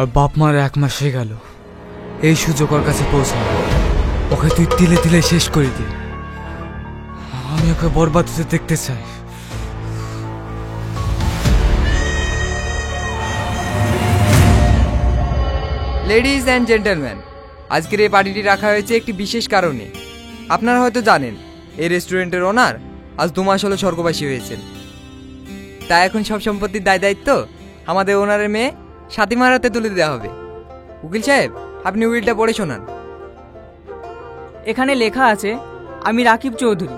আর বাপ মার 1 মাস হয়ে গেল। এই সুযোগ ওর কাছে পৌঁছানো, ওকে তুই তিলে তিলে শেষ করে দে। আমি ওকে বরবাদ হতে দেখতে চাই। লেডিজ অ্যান্ড জেন্টলম্যান, আজকের এই পার্টিটি রাখা হয়েছে একটি বিশেষ কারণে। আপনারা হয়তো জানেন এই রেস্টুরেন্টের ওনার আজ 2 মাস হলো স্বর্গবাসী হয়েছেন। তাই এখন সব সম্পত্তির দায়িত্ব আমাদের ওনারের মেয়ে সাথীমার হাতে তুলে দেওয়া হবে। উকিল সাহেব, আপনি উইলটা পড়ে শোনান। এখানে লেখা আছে, আমি রাকিব চৌধুরী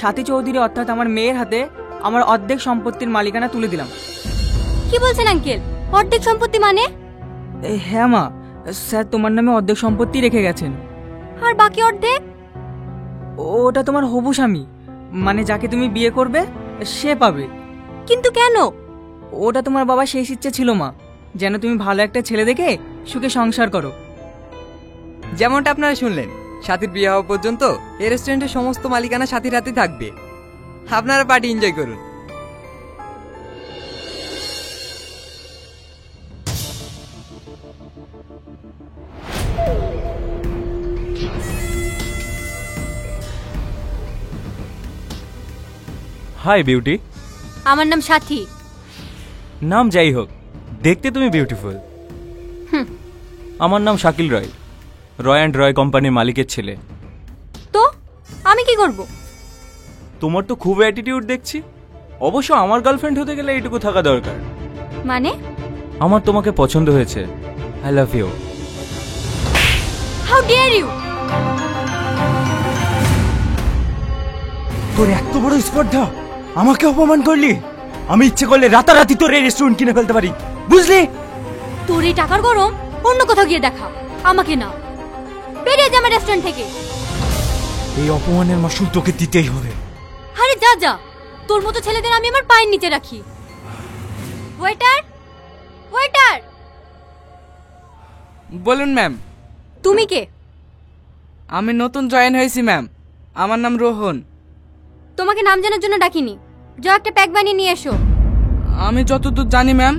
সাথী চৌধুরী অর্থাৎ আমার মেয়ের হাতে আমার অর্ধেক সম্পত্তির মালিকানা তুলে দিলাম। কি বলছেন আঙ্কেল? অর্ধেক সম্পত্তি মানে? হ্যাঁ মা, স্যার তোমার নামে অর্ধেক সম্পত্তি রেখে গেছেন। আর বাকি অর্ধেক? ওটা তোমার হবু স্বামী, মানে যাকে তুমি বিয়ে করবে সে পাবে। কিন্তু কেন? ওটা তোমার বাবা শেষ ইচ্ছে ছিল মা, যেন তুমি ভালো একটা ছেলে দেখে সুখে সংসার করো। যেমনটা আপনারা শুনলেন, সাথীর বিয়ে হওয়া পর্যন্ত এই রেস্টুরেন্টের সমস্ত মালিকানা সাথীর হাতে থাকবে। আপনারা পার্টি এনজয় করুন। Hi beauty. আমার নাম সাথী। নাম যাই হোক, দেখতে তুমি বিউটিফুল। আমার নাম শাকিল রয়, রয় অ্যান্ড রয় কোম্পানির মালিকের ছেলে। তো আমি কি করব? তোমার তো খুব অ্যাটিটিউড দেখছি। অবশ্য আমার গার্লফ্রেন্ড হতে গেলে এইটুকু থাকা দরকার। মানে? আমার তোমাকে পছন্দ হয়েছে। I love you. How dare you! তোর এত বড় স্পর্ধা, আমাকে অপমান করলি। আমি ইচ্ছে করলে রাতারাতি তোর এই রেস্টুরেন্ট কিনে ফেলতে পারি, বুঝলি? তোর এই টাকার গরম অন্য কোথাও গিয়ে দেখা, আমাকে না। বেরিয়ে যা আমার রেস্টুরেন্ট থেকে। এই অপমানের মাসুল তোকে দিতেই হবে। আরে যা যা, তোর মতো ছেলেদের আমি আমার পায়ের নিচে রাখি। Waiter, waiter! বলুন ম্যাম। তুমি কে? আমি নতুন জয়েন হয়েছি ম্যাম, আমার নাম রোহন। তোমাকে নাম জানার জন্য ডাকিনি, যাও একটা প্যাক বানিয়ে নিয়ে এসো। আমি যতদূর জানি ম্যাম,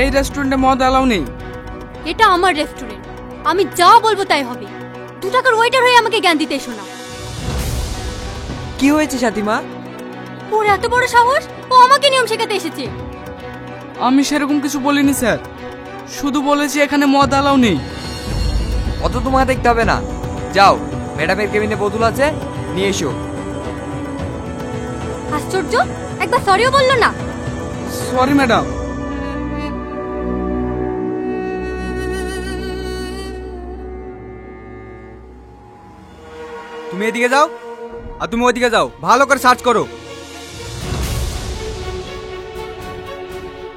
এই রেস্টুরেন্টে মদ অ্যালাউ নেই। এটা আমার রেস্টুরেন্ট, আমি যা বলবো তাই হবে। 2 টাকার ওয়েটার হয়ে আমাকে জ্ঞান দিতে এসো না। কি হয়েছে সাথীমা? ওর এত বড় সাহস, ও আমাকে নিয়ম শেখাতে এসেছে। আমি সেরকম কিছু বলিনি স্যার, শুধু বলেছি এখানে মদ অ্যালাউ নেই। অত তোমাকে দেখতে হবে না, যাও ম্যাডামের কেবিনে বোতল আছে, নিয়ে এসো। আশ্চর্য, একবার সরিও বললো না। Sorry madam. তুমি এদিকে যাও, আর তুমি ওইদিকে যাও, ভালো করে সার্চ করো।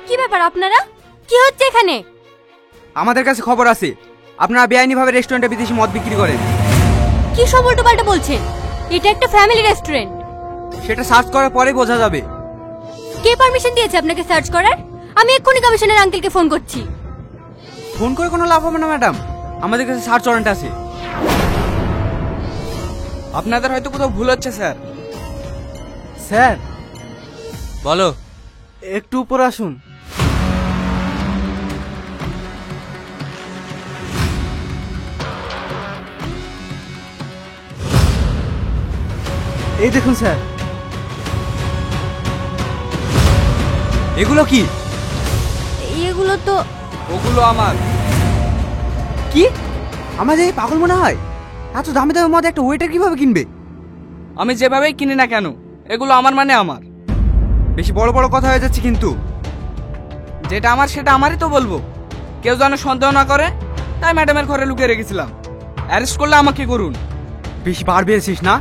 কি ব্যাপার আপনারা? কি হচ্ছে এখানে? আমাদের কাছে খবর আছে আপনারা বেআইনিভাবে রেস্টুরেন্টে বিদেশি মদ বিক্রি করেন। কি সব উল্টোপাল্টা বলছেন? এটা একটা ফ্যামিলি রেস্টুরেন্ট। সেটা সার্চ করার পরে বোঝা যাবে। কে পারমিশন দিয়েছে আপনাকে সার্চ করার? আমি এক্ষুনি কমিশনার আঙ্কেলকে ফোন করছি। ফোন করে কোনো লাভ হবে না ম্যাডাম, আমাদের কাছে সার্চ ওয়ারেন্ট আছে। আপনাদের হয়তো কোথাও ভুল হচ্ছে স্যার। স্যার বলো। একটু উপর আসুন। এই দেখুন স্যার। এগুলো কি? এগুলো তো ওগুলো আমার। কি? আমাদের এই পাগল মনে হয়? এত দামি দামি মদ একটা ওয়েটার কিভাবে কিনবে? আমি যেভাবেই কিনি না কেন, এগুলো আমার মানে আমার। বেশি বড় বড় কথা হয়ে যাচ্ছে কিন্তু। যেটা আমার সেটা আমারই তো বলবো, কেউ যেন সন্দেহ না করে। তাই ম্যাডামের ঘরে লুকিয়ে রেখেছিলাম। অ্যারেস্ট করলে আমাকে করুন। বেশি বার বেড়েছিস না?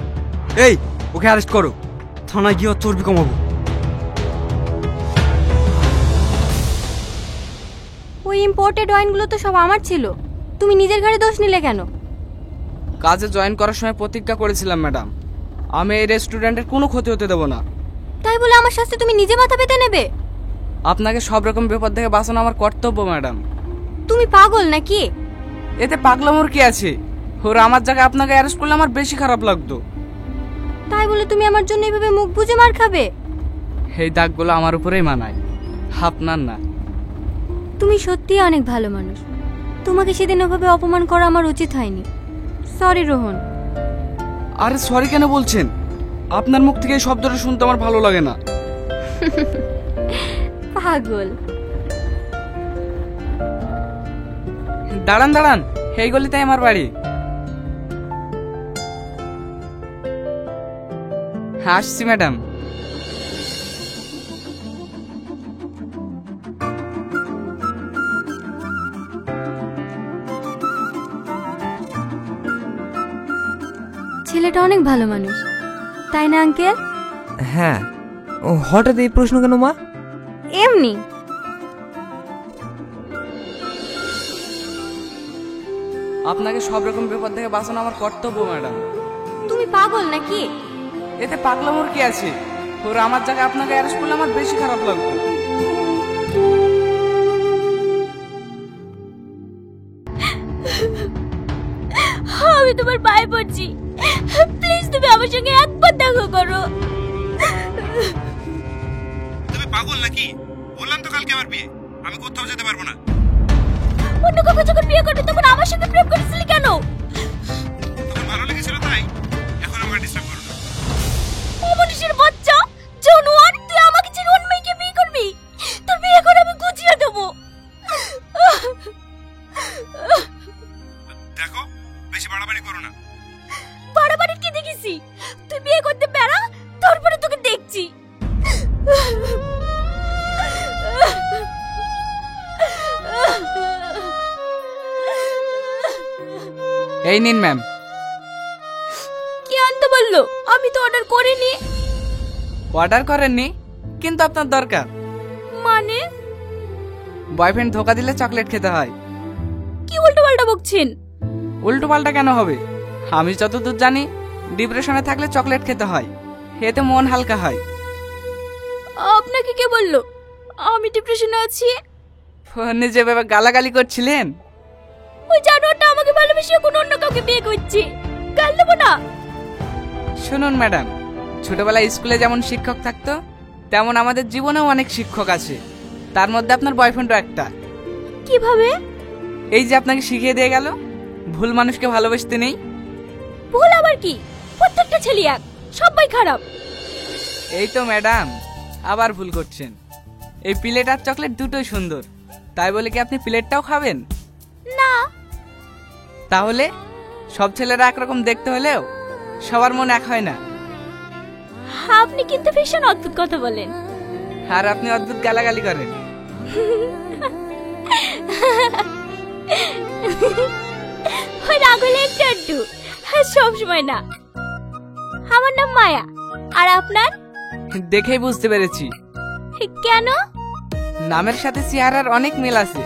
এই, ওকে অ্যারেস্ট করো, থানায় গিয়ে ওর চর্বি কমাবো। ওই ইম্পোর্টেড ওয়াইনগুলো তো সব আমার ছিল, তুমি নিজের ঘরে দোষ নিলে কেন? কাজে জয়েন করার সময় প্রতিজ্ঞা করেছিলাম ম্যাডাম, আমি এই রেস্টুরেন্টের কোনো ক্ষতি হতে দেবো না। তাই বলে আমার শাস্তি তুমি নিজে মাথা পেতে নেবে? আপনাকে সব রকম বিপদ থেকে বাঁচানো আমার কর্তব্য ম্যাডাম। তুমি পাগল নাকি? এতে পাগলামোর কি আছে? ওরা আমার জায়গায় আপনাকে অ্যারেস্ট করলে আমার বেশি খারাপ লাগতো। তাই বলে তুমি আমার জন্য এভাবে মুখ বুজে মার খাবে? এই দাগগুলো আমার উপরেই মানায়, আপনার না। তুমি সত্যিই অনেক ভালো মানুষ, তোমাকে সেদিন ওভাবে অপমান করা আমার উচিত হয়নি। সরি রোহন। আরে সরি কেন বলছেন? আপনার মুখ থেকে এই শব্দটা শুনতে আমার ভালো লাগে না। পাগল। দাঁড়ান দাঁড়ান, এই গলিতে আমার বাড়ি। হ্যাঁ আসছি ম্যাডাম। ছেলেটা অনেক ভালো মানুষ, তাই না আঙ্কেল? হ্যাঁ, ও হঠাৎ এই প্রশ্ন কেন মা? এমনি। আপনাকে সব রকম বিপদ থেকে বাঁচানো আমার কর্তব্য ম্যাডাম। তুমি পাগল নাকি? এতে পাগলামোর কি আছে? ওরা আমার জায়গায় আপনাকে অ্যারেস্ট করলে আমার বেশি খারাপ লাগবে। আমি তোমার পায়ে পড়ছি, প্লিজ তুমি আমার সঙ্গে একবার দেখা করো। তুমি পাগল নাকি? বললাম তো কালকে আমার বিয়ে, আমি কোথাও যেতে পারবো না। অন্য কাউকে যখন বিয়ে করবে তখন আমার সঙ্গে প্রেম করেছিলি কেন? তখন ভালো লেগেছিল তাই। এখন আমাকে ডিস্টার্ব করো না। অমনীষের বাচ্চা, জানোয়ার, তুই আমাকে ছেড়ে অন্য মেয়েকে বিয়ে করবি? তোর বিয়ে করে আমি গুছিয়ে দেবো। দেখো, বেশি বাড়াবাড়ি করো না। বাড়াবাড়ি কি দেখেছি? তুই বিয়ে করতে বেড়া, তারপরে তোকে দেখছি। এই নিন ম্যাম। কি আনতে বললো? আমি তো অর্ডার করিনি। অর্ডার করেননি, কিন্তু আপনার দরকার। মানে? বয়ফ্রেন্ড ধোকা দিলে চকলেট খেতে হয়। কি উল্টো পাল্টা বকছেন? উল্টো পাল্টা কেন হবে? আমি যতদূর জানি ডিপ্রেশনে থাকলে চকলেট খেতে হয়, এতে মন হালকা হয়। আপনাকে কে বললো আমি ডিপ্রেশনে আছি? ফোনে যেভাবে গালাগালি করছিলেন। ওই জানোয়ারটা আমাকে ভালোবেসে কোনো অন্য কাউকে বিয়ে করছে, গাল দেবো না? শুনুন ম্যাডাম, ছোটবেলায় স্কুলে যেমন শিক্ষক থাকতো তেমন আমাদের জীবনেও অনেক শিক্ষক আছে, তার মধ্যে আপনার বয়ফ্রেন্ডও একটা। কিভাবে? এই যে আপনাকে শিখিয়ে দিয়ে গেল, ভুল মানুষকে ভালোবাসতে নেই। ভুল আবার কি? প্রত্যেকটা ছেলে এক, সবাই খারাপ। এই তো ম্যাডাম, আবার ভুল করছেন। এই প্লেট আর চকলেট দুটোই সুন্দর, তাই বলে কি আপনি প্লেটটাও খাবেন? না। তাহলে সব ছেলেরা একরকম দেখতে হলেও সবার মন এক হয় না। আপনি কিন্তু ভীষণ অদ্ভুত কথা বলেন। আর আপনি অদ্ভুত গালাগালি করেন। ওই রাগলে একটু একটু, সব সময় না। আমার নাম মায়া, আর আপনার? দেখেই বুঝতে পেরেছি। কেন? নামের সাথে চেহারার অনেক মিল আছে।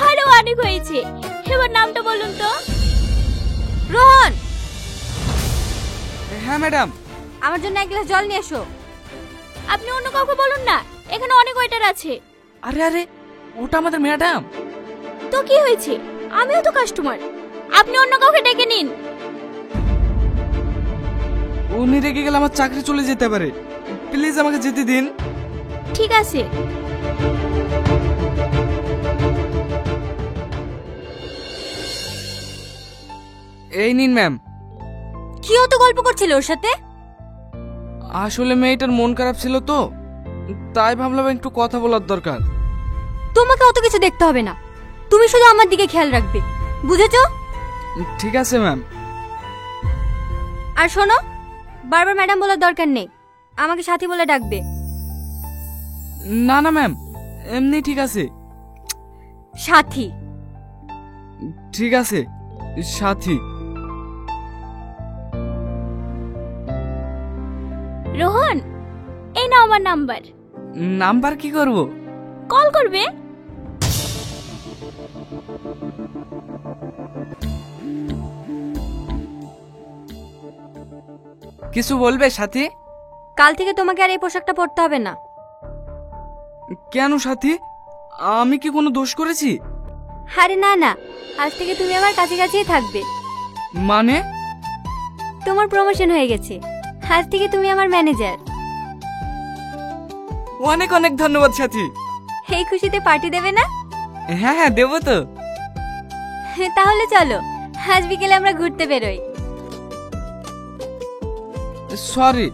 আরো অনেক হয়েছে, এবার নামটা বলুন তো। রোহন। হ্যাঁ ম্যাডাম। আমার জন্য এক গ্লাস জল নিয়ে এসো। আপনি অন্য কাউকে বলুন না, এখানে অনেক ওয়েটার আছে। আরে আরে, ওটা আমাদের ম্যাডাম। তো কি হয়েছে? আমিও তো কাস্টমার, আপনি অন্য কাউকে ডেকে নিন। উনি রেগে গেলে আমার চাকরি চলে যেতে পারে, প্লিজ আমাকে যেতে দিন। ঠিক আছে। এই নিন ম্যাম। কি অত গল্প করছিল ওর সাথে? আসলে মেয়েটার মন খারাপ ছিল তো, তাই ভাবলাম একটু কথা বলার দরকার। তোমাকে অত কিছু দেখতে হবে না, তুমি শুধু আমার দিকে খেয়াল রাখবে, বুঝেছো? ঠিক আছে ম্যাম। আর শোনো, বারবার ম্যাডাম বলার দরকার নেই, আমাকে সাথী বলে ডাকবে। না না ম্যাম, এমনি ঠিক আছে। সাথী। ঠিক আছে, সাথী। রোহন, এই নাও আমার নাম্বার। নাম্বার কি করব? কল করবে। কিছু বলবে সাথী? কাল থেকে তোমাকে আর এই পোশাকটা পরতে হবে না। কেন সাথী, আমি কি কোনো দোষ করেছি? আরে না না, আজ থেকে তুমি আমার কাছে কাছেই থাকবে। মানে? তোমার প্রমোশন হয়ে গেছে, আজ থেকে তুমি আমার ম্যানেজার। অনেক অনেক ধন্যবাদ সাথী। এই খুশিতে পার্টি দেবে না? হ্যাঁ হ্যাঁ দেবো তো। তাহলে চলো আজ বিকেলে আমরা ঘুরতে বেরোই। সরি,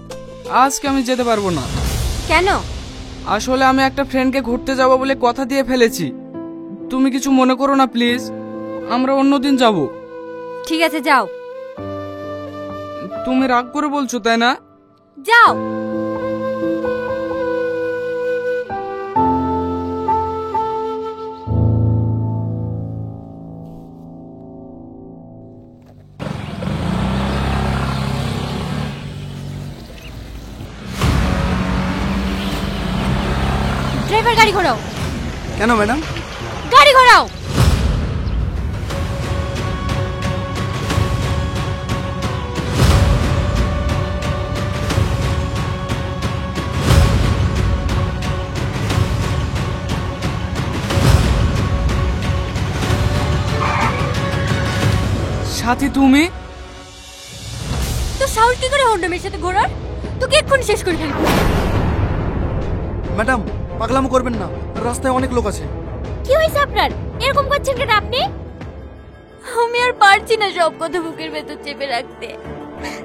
আজকে আমি যেতে পারবো না। কেন? আসলে আমি একটা ফ্রেন্ডকে ঘুরতে যাব বলে কথা দিয়ে ফেলেছি। তুমি কিছু মনে করো না প্লিজ, আমরা অন্যদিন যাব। ঠিক আছে যাও। তুমি রাগ করে বলছো তাই না? যাও। ড্রাইভার গাড়ি ঘোরাও। কেন ম্যাডাম? গাড়ি ঘোরাও। সাথী তুমি? তো সাহস কি করে হন্ডা মেয়ের সাথে ঘোরার? তোকে এক্ষুনি শেষ করে ফেলবো। ম্যাডাম পাগলামো করবেন না, রাস্তায় অনেক লোক আছে। কি হয়েছে আপনার? এরকম করছেন কেন আপনি? আমি আর পারছি না সব কথা বুকের ভেতর চেপে রাখতে।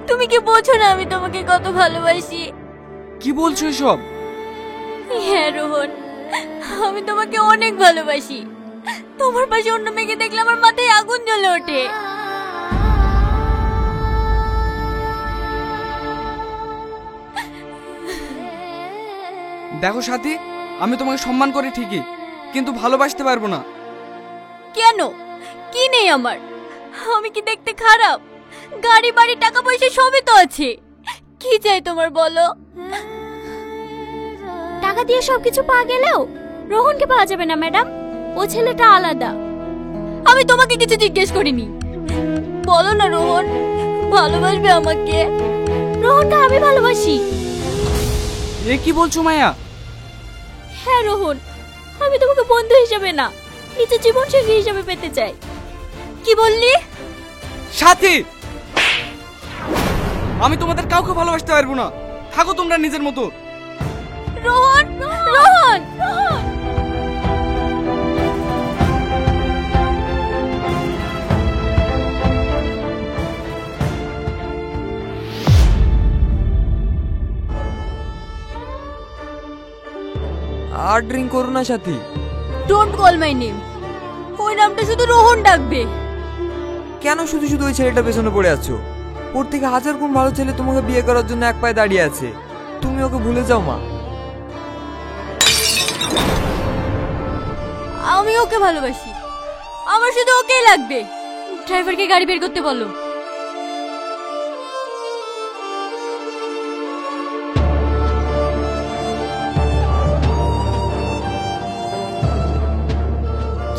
তুমি কি বোঝো না আমি তোমাকে কত ভালোবাসি? কি বলছো এসব? হ্যাঁ রোহন, আমি তোমাকে অনেক ভালোবাসি। তোমার পাশে অন্য মেয়েকে দেখলে আমার মাথায় আগুন জ্বলে ওঠে। দেখো সাথী, আমি তোমাকে সম্মান করি ঠিকই, কিন্তু ভালোবাসতে পারবো না। কেন? কি নেই আমার? আমি কি দেখতে খারাপ? গাড়ি বাড়ি টাকা পয়সা সবই তো আছে। কি চাই তোমার বলো? টাকা দিয়ে সবকিছু পাওয়া গেলেও রোহনকে পাওয়া যাবে না ম্যাডাম, ও ছেলেটা আলাদা। আমি তোমাকে কিছু জিজ্ঞেস করিনি। বলো না রোহন, ভালোবাসবে আমাকে? রোহনকে আমি ভালোবাসি। এ কি বলছো মায়া? হ্যাঁ রোহন, আমি তোমাকে বন্ধু হিসেবে না, নিজের জীবন সঙ্গী হিসেবে পেতে চাই। কি বললি? সাথী, আমি তোমাদের কাউকে ভালোবাসতে পারবো না। থাকো তোমরা নিজের মতো। রোহন, রোহন, আর ড্রিঙ্ক করো না সাথী। Don't call my name. ওই নামটা শুধু রোহন ডাকবে। কেন শুধু শুধু ওই ছেলেটা পেছনে পড়ে আছো? ওর থেকে হাজার গুণ ভালো ছেলে তোমাকে বিয়ে করার জন্য এক পায়ে দাঁড়িয়ে আছে। তুমি ওকে ভুলে যাও মা। আমি ওকে ভালোবাসি, আমার শুধু ওকেই লাগবে। ড্রাইভারকে গাড়ি বের করতে বলো।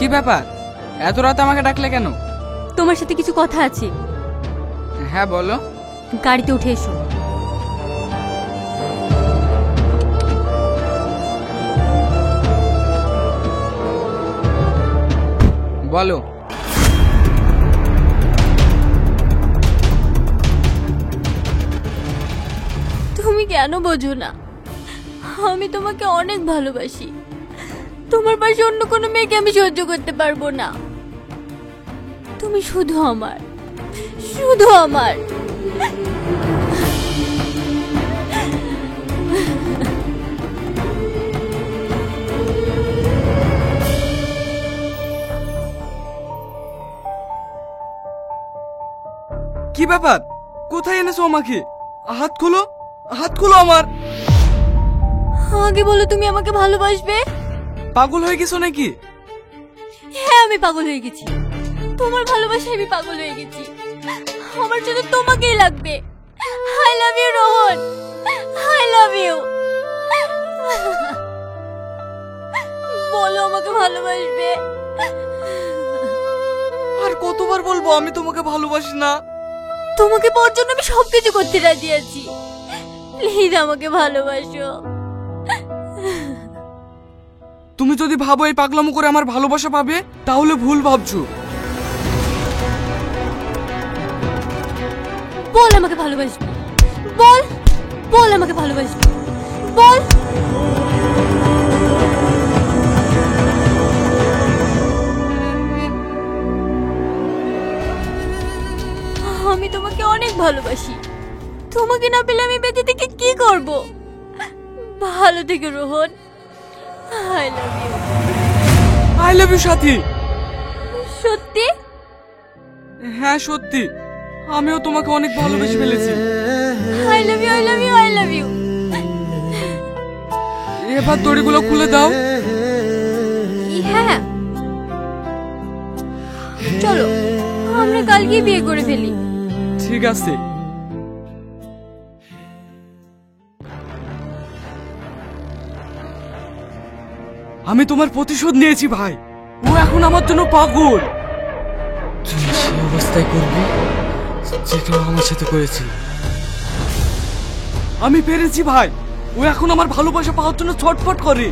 কি ব্যাপার, এত রাতে আমাকে ডাকলে কেন? তোমার সাথে কিছু কথা আছে। হ্যাঁ বলো। গাড়িতে উঠে এসো। বলো। তুমি কেন বোঝো না? আমি তোমাকে অনেক ভালোবাসি। তোমার পাশে অন্য কোনো মেয়েকে আমি সহ্য করতে পারবো না। তুমি শুধু আমার, শুধু আমার। কি ব্যাপার, কোথায় এনেছো আমাকে? হাত খোলো, হাত খোলো আমার। আগে বলো তুমি আমাকে ভালোবাসবে। পাগল হয়ে গেছো নাকি? হ্যাঁ আমি পাগল হয়ে গেছি। তোমার ভালোবাসায় আমি পাগল হয়ে গেছি। আমার শুধু তোমাকেই লাগবে। I love you Rohan, I love you. বলো আমাকে ভালোবাসবে। আর কতবার বলবো আমি তোমাকে ভালোবাসি না? তোমাকে পাওয়ার জন্য আমি সবকিছু করতে রাজি আছি। প্লিজ আমাকে ভালোবাসো। তুমি যদি ভাবো এই পাগলামো করে আমার ভালোবাসা পাবে, তাহলে ভুল ভাবছো। বল আমাকে ভালোবাসবি, বল, বল আমাকে ভালোবাসবি, বল। তোমাকে অনেক ভালোবাসি। তোমাকে না পেলে আমি বেঁচে থেকে কি করব? ভালো থেকে Rohan. I love you. I love you Sathi. সত্যি? হ্যাঁ সত্যি, আমিও তোমাকে অনেক ভালোবেসে ফেলেছি। I love you, I love you, I love you. এবার দড়িগুলো খুলে দাও। হ্যাঁ, চলো আমরা কালকে বিয়ে করে ফেলি। ঠিক আছে। আমি তোমার প্রতিশোধ নিয়েছি ভাই, ও এখন আমার জন্য পাগল। তুই সে অবস্থায় করবি যেটা ও আমার সাথে করেছিল। আমি পেরেছি ভাই, ও এখন আমার ভালোবাসা পাওয়ার জন্য ছটফট করে।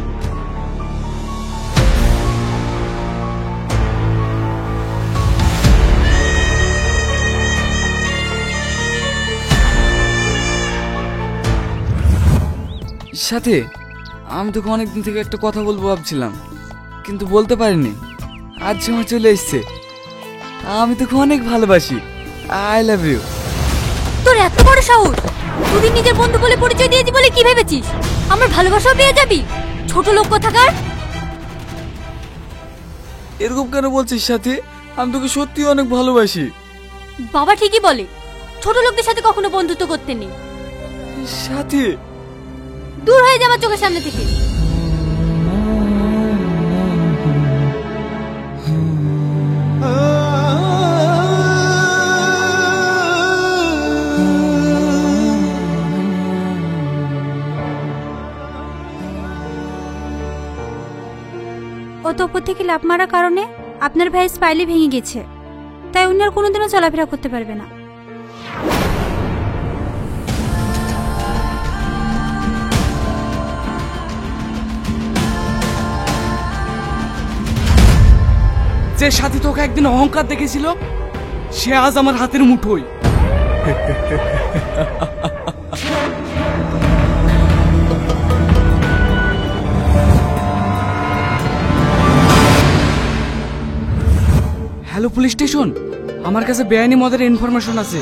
সাথে আমি তোকে অনেকদিন থেকে একটা কথা বলবো ভাবছিলাম, কিন্তু বলতে পারিনি। আজ সময় চলে এসছে। আমি তোকে অনেক ভালোবাসি। I love you. তোর এত বড় সাহস! দুদিন নিজের বন্ধু বলে পরিচয় দিয়েছি বলে কি ভেবেছিস আমার ভালোবাসাও পেয়ে যাবি? ছোট লোক কোথাকার। এরকম কেন বলছিস সাথে? আমি তোকে সত্যি অনেক ভালোবাসি। বাবা ঠিকই বলে, ছোট লোকদের সাথে কখনো বন্ধুত্ব করতে নেই। সাথে দূর হয়ে যা আমার চোখের সামনে থেকে। অত ওপর থেকে লাফ মারার কারণে আপনার ভাইয়ের স্পাইলি ভেঙে গেছে, তাই উনি আর কোনোদিনও চলাফেরা করতে পারবে না। যে সাথী তোকে একদিন অহংকার দেখেছিল, সে আজ আমার হাতের মুঠোয়। হ্যালো পুলিশ স্টেশন, আমার কাছে বেআইনি মদের ইনফরমেশন আছে।